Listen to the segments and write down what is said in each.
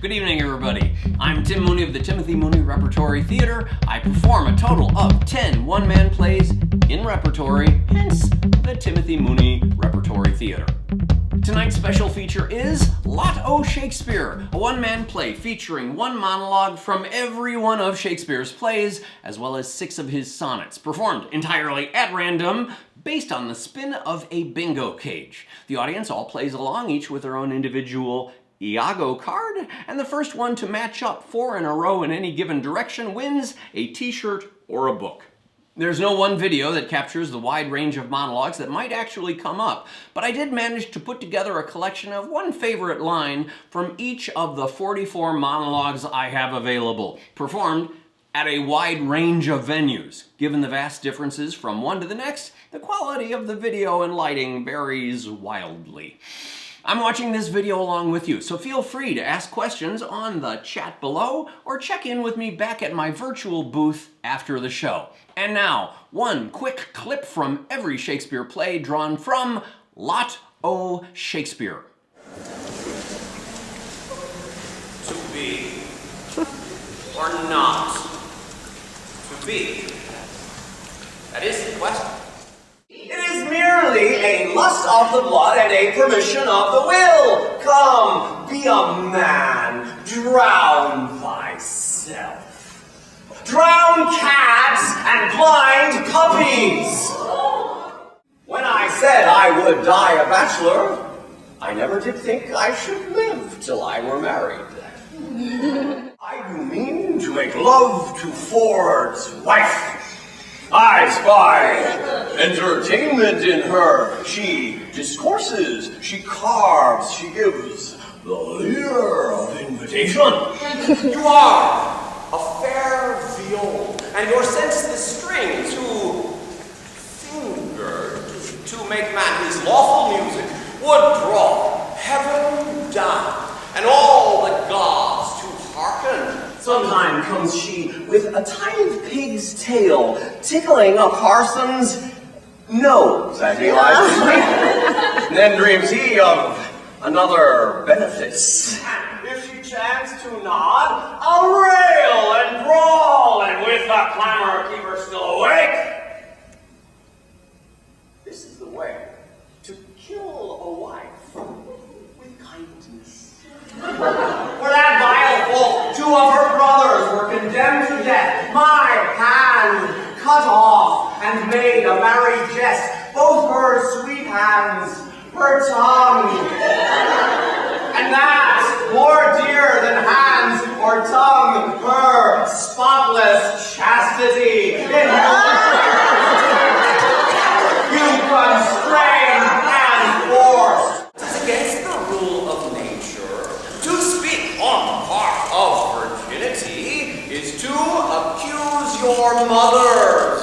Good evening, everybody. I'm Tim Mooney of the Timothy Mooney Repertory Theater. I perform a total of 10 one-man plays in repertory, hence the Timothy Mooney Repertory Theater. Tonight's special feature is O Shakespeare, a one-man play featuring one monologue from every one of Shakespeare's plays, as well as 6 of his sonnets, performed entirely at random, based on the spin of a bingo cage. The audience all plays along, each with their own individual Iago card, and the first one to match up 4 in a row in any given direction wins a t-shirt or a book. There's no one video that captures the wide range of monologues that might actually come up, but I did manage to put together a collection of one favorite line from each of the 44 monologues I have available, performed at a wide range of venues. Given the vast differences from one to the next, the quality of the video and lighting varies wildly. I'm watching this video along with you, so feel free to ask questions on the chat below or check in with me back at my virtual booth after the show. And now, one quick clip from every Shakespeare play drawn from O Shakespeare. To be or not to be? That is the question. It is merely a lust of the blood and a permission of the will. Come, be a man, drown thyself. Drown cats and blind puppies. When I said I would die a bachelor, I never did think I should live till I were married. I do mean to make love to Ford's wife. I spy entertainment in her. She discourses, she carves, she gives the Lear of invitation. You are a fair viol, and your sense the string to fingered to make man his lawful music would draw heaven down and all the gods to hearken. Sometime comes she with a tiny pig's tail, tickling a parson's nose as he lies asleep. Then dreams he of another benefice. And if she chance to nod, I'll rail and brawl, and with a clamor keep her still awake. This is the way to kill a wife with kindness. For that vile fault, 2 of her brothers were condemned to death. My hand cut off and made a merry jest. Both her sweet hands, her tongue, and that more dear than hands or tongue, her spotless chastity. You constrain and force. It's against the rule of nature to speak on the part of virginity is to accuse your mothers,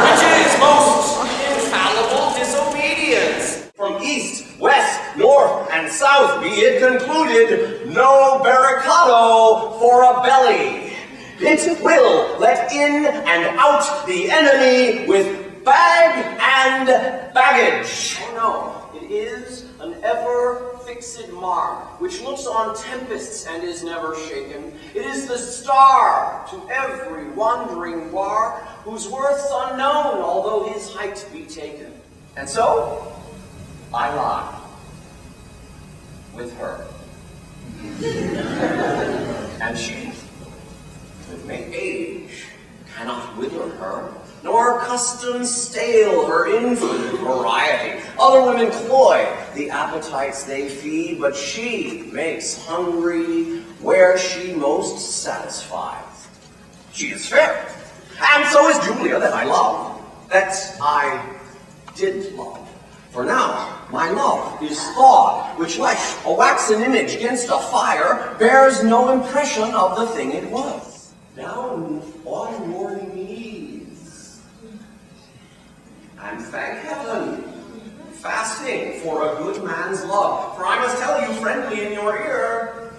which is most infallible disobedience. From east, west, north, and south be it concluded, no barricado for a belly. It will let in and out the enemy with bag and baggage. Oh no, it is an ever-fixed mark, which looks on tempests and is never shaken. It is the star to every wandering bar, whose worth's unknown, although his height be taken. And so, I lie with her. And she, with may age, cannot wither her, nor custom stale her infinite variety. Other women cloy the appetites they feed, but she makes hungry where she most satisfies. She is fair, and so is Julia that I love, that I did love. For now, my love is thawed, which like a waxen image against a fire bears no impression of the thing it was. Down on your knees, and thank heaven, fasting for a good man's love. For I must tell you friendly in your ear,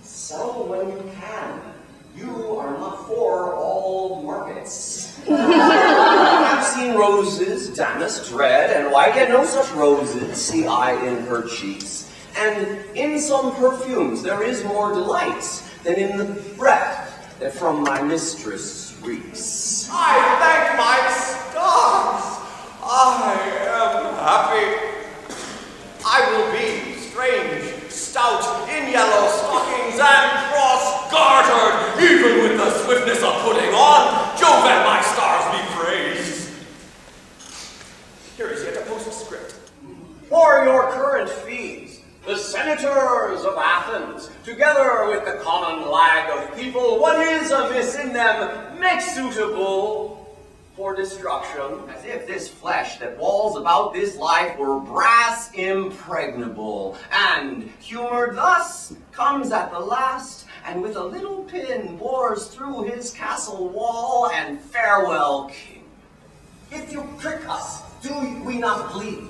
sell when you can. You are not for all markets. I have seen in roses, damask red and white, and no such roses see I in her cheeks. And in some perfumes there is more delight than in the breath that from my mistress reeks. I thank my stars. I am happy. I will be strange, stout, in yellow stockings and cross-gartered, even with the swiftness of putting on. Jove and my stars be praised. Here is yet a postscript. For your current fees, the senators of Athens, together with the common lag of people, what is amiss in them, make suitable for destruction, as if this flesh that walls about this life were brass impregnable, and humored thus comes at the last, and with a little pin bores through his castle wall, and farewell, king. If you prick us, do we not bleed?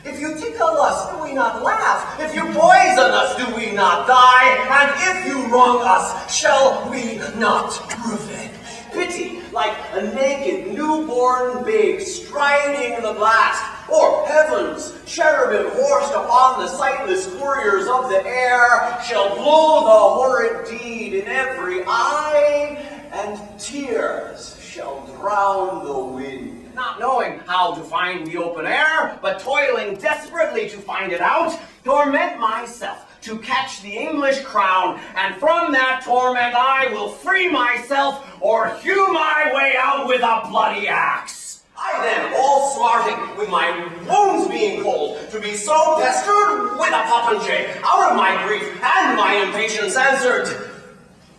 If you tickle us, do we not laugh? If you poison us, do we not die? And if you wrong us, shall we not revenge? Pity, like a naked newborn babe striding the blast, or heaven's cherubim horsed upon the sightless couriers of the air, shall blow the horrid deed in every eye, and tears shall drown the wind. Not knowing how to find the open air, but toiling desperately to find it out, torment myself to catch the English crown, and from that torment I will free myself, or hew my way out with a bloody axe. I then, all smarting, with my wounds being cold, to be so pestered with a popinjay, out of my grief and my impatience answered,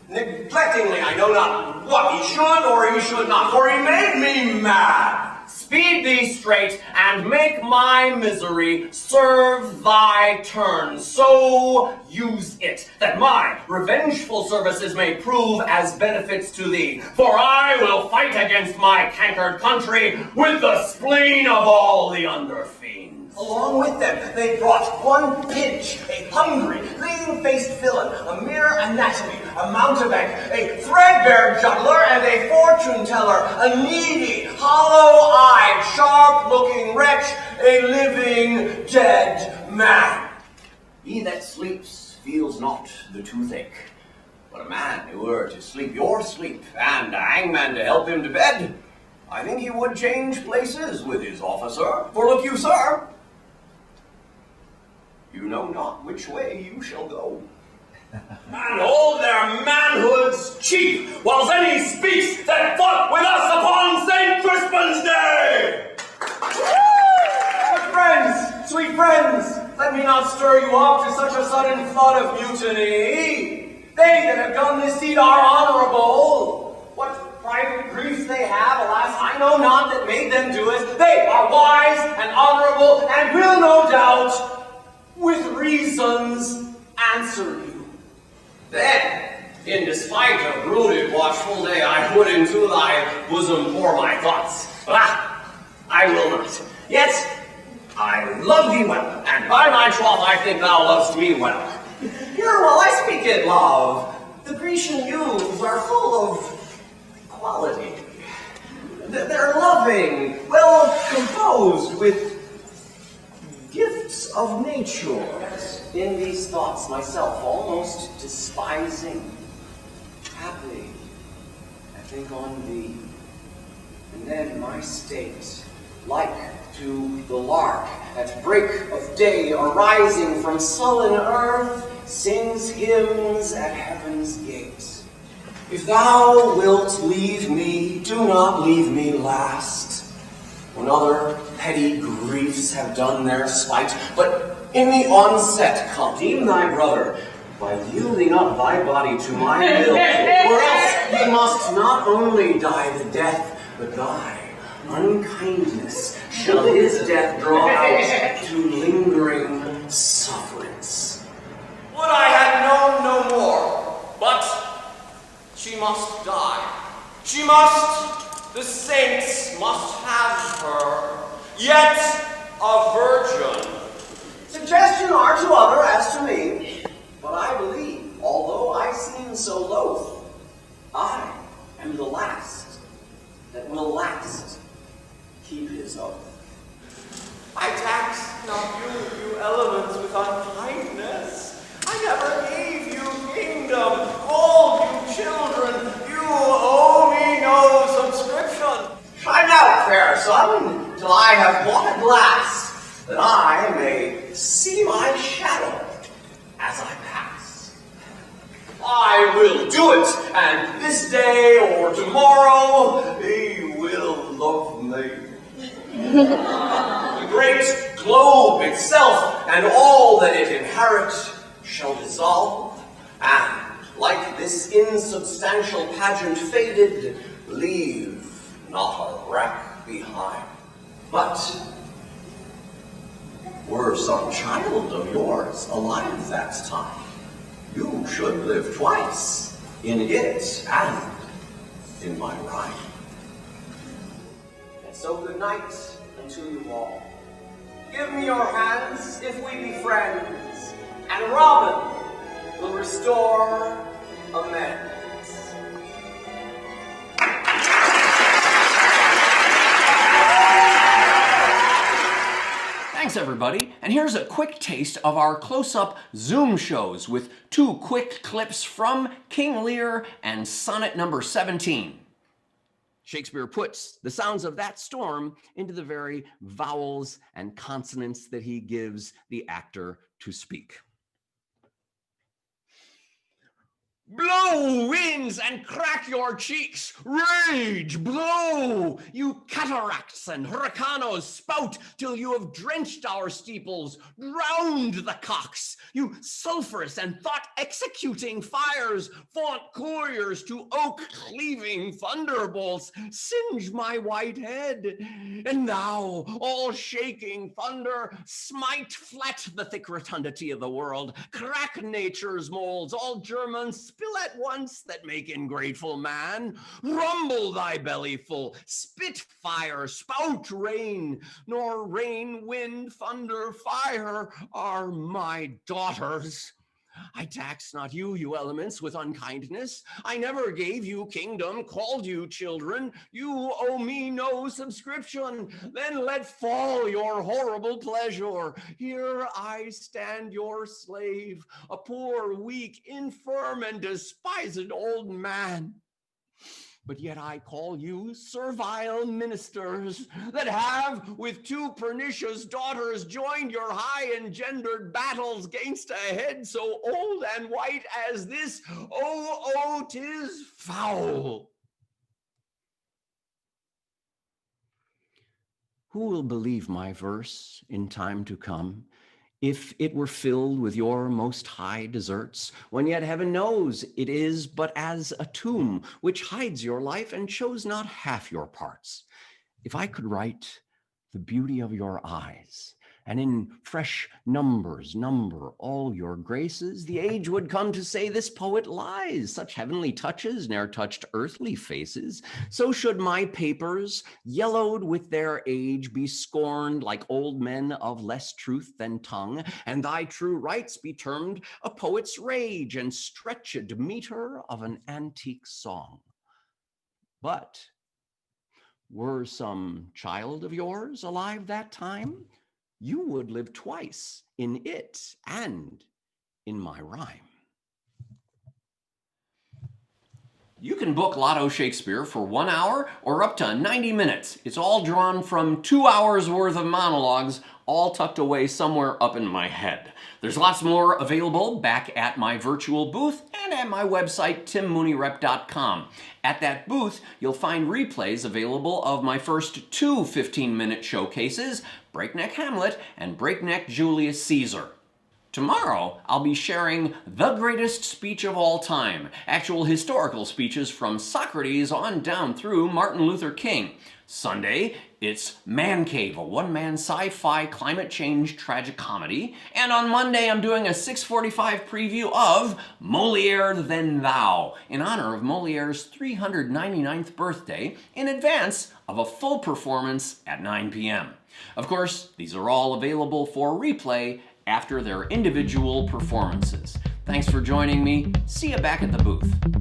neglectingly, I know not what he should or he should not, for he made me mad. Speed thee straight, and make my misery serve thy turn. So use it, that my revengeful services may prove as benefits to thee. For I will fight against my cankered country with the spleen of all the under-fiends. Along with them, they brought one pinch, a hungry, lean-faced villain, a mere anatomy, a mountebank, a threadbare juggler, and a fortune-teller, a needy, hollow-eyed, sharp-looking wretch, a living, dead man. He that sleeps feels not the toothache, but a man who were to sleep your sleep, and a hangman to help him to bed, I think he would change places with his officer. For look you, sir, you know not which way you shall go. And hold their manhoods cheap, whiles any speaks that fought with us upon St. Crispin's Day! But friends, sweet friends, let me not stir you up to such a sudden flood of mutiny. They that have done this deed are honorable. What private griefs they have, alas, I know not that made them do it. They are wise and honorable, and will no doubt, with reasons, answer you. Then, in despite of brooded watchful day, I would into thy bosom pour my thoughts. But I will not. Yet, I love thee well, and by my troth I think thou lovest me well. Here while I speak it, love, the Grecian youths are full of quality. They're loving, well composed, with gifts of nature. In these thoughts myself almost despising, haply I think on thee, and then my state, like to the lark at break of day arising from sullen earth, sings hymns at heaven's gate. If thou wilt leave me, do not leave me last, when other petty griefs have done their spite, but in the onset come, deem thy brother, by yielding up thy body to my will, or else he must not only die the death, but thy unkindness shall his death draw out to lingering sufferance. Would I had known no more, but she must die. She must, the saints must have her, yet a virgin. Suggestion are to other as to me, but I believe, although I seem so loath, I am the last that will last keep his I will do it, and this day or tomorrow, he will love me. The great globe itself and all that it inherits shall dissolve, and, like this insubstantial pageant faded, leave not a wreck behind. But were some child of yours alive that time, you should live twice, in it and in my rhyme. And so good night unto you all. Give me your hands if we be friends, and Robin will restore amends. Thanks, everybody. And here's a quick taste of our close-up Zoom shows with 2 quick clips from King Lear and Sonnet number 17. Shakespeare puts the sounds of that storm into the very vowels and consonants that he gives the actor to speak. Blow, winds, and crack your cheeks. Rage, blow, you cataracts and hurricanos. Spout till you have drenched our steeples, drowned the cocks. You sulphurous and thought-executing fires, faunt couriers to oak-cleaving thunderbolts. Singe my white head. And thou, all shaking thunder, smite flat the thick rotundity of the world. Crack nature's molds, all Germans spill at once that make ingrateful man. Rumble thy belly full, spit fire, spout rain, nor rain, wind, thunder, fire are my daughters. I tax not you, you elements, with unkindness. I never gave you kingdom, called you children. You owe me no subscription. Then let fall your horrible pleasure. Here I stand your slave, a poor, weak, infirm, and despised old man. But yet I call you servile ministers that have with 2 pernicious daughters joined your high engendered battles gainst a head so old and white as this. Oh, 'tis foul. Who will believe my verse in time to come, if it were filled with your most high deserts, when yet heaven knows it is but as a tomb, which hides your life and shows not half your parts? If I could write the beauty of your eyes, and in fresh numbers number all your graces, the age would come to say this poet lies. Such heavenly touches ne'er touched earthly faces. So should my papers, yellowed with their age, be scorned like old men of less truth than tongue, and thy true rights be termed a poet's rage and stretched meter of an antique song. But were some child of yours alive that time, you would live twice in it and in my rhyme. You can book Lotto Shakespeare for 1 hour or up to 90 minutes. It's all drawn from 2 hours worth of monologues, all tucked away somewhere up in my head. There's lots more available back at my virtual booth and at my website, timmooneyRep.com. At that booth, you'll find replays available of my first 2 15-minute showcases, Breakneck Hamlet and Breakneck Julius Caesar. Tomorrow, I'll be sharing the greatest speech of all time, actual historical speeches from Socrates on down through Martin Luther King. Sunday, it's Man Cave, a one-man sci-fi climate change tragic comedy. And on Monday, I'm doing a 6:45 preview of Moliere Then Thou, in honor of Moliere's 399th birthday, in advance of a full performance at 9 p.m. Of course, these are all available for replay after their individual performances. Thanks for joining me. See you back at the booth.